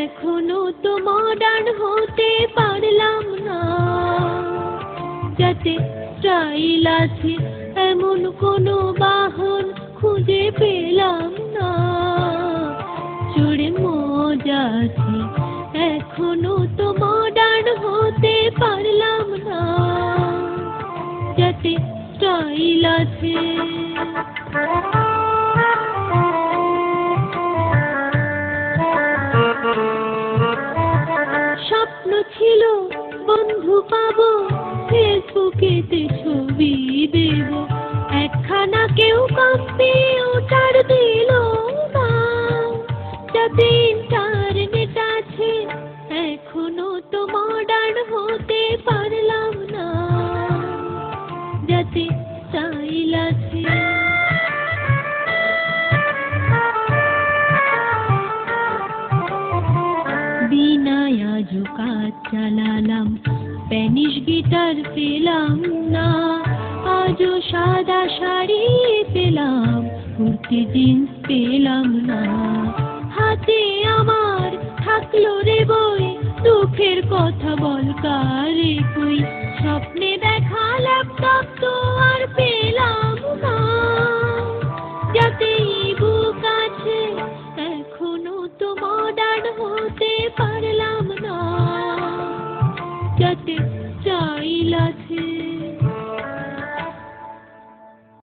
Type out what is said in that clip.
এখনো তো মডার্ন হতে পারলাম না। যাতে স্টাইল আছে এমন কোনো বাহন খুঁজে পেলাম না। চড়ে মজা আছে এখনো তো মডার্ন হতে পারলাম না। যাতে স্টাইল আছে। স্বপ্ন ছিল বন্ধু পাবো, ফেসবুকেতে ছবি দেব, একখানা কেউ কম্পিউটার দিল না। যাতে ইন্টারনেট আছে এখনো তো মডার্ন হতে পারলাম না। যাতে স্টাইল আছে। বিনায় আজও কাজ চালালাম, স্প্যানিশ গিটার পেলাম না। আজও সাদা শাড়ি পেলাম, কুর্তি জিন্স পেলাম না। হাতে আমার থাকলো রে বই, দুঃখের কথা বল কারে কই। স্বপ্নে দেখা ল্যাপটপ তো আর পেলাম না। যাতে ইবুক আছে এখনো তো মডার্ন হতে পারে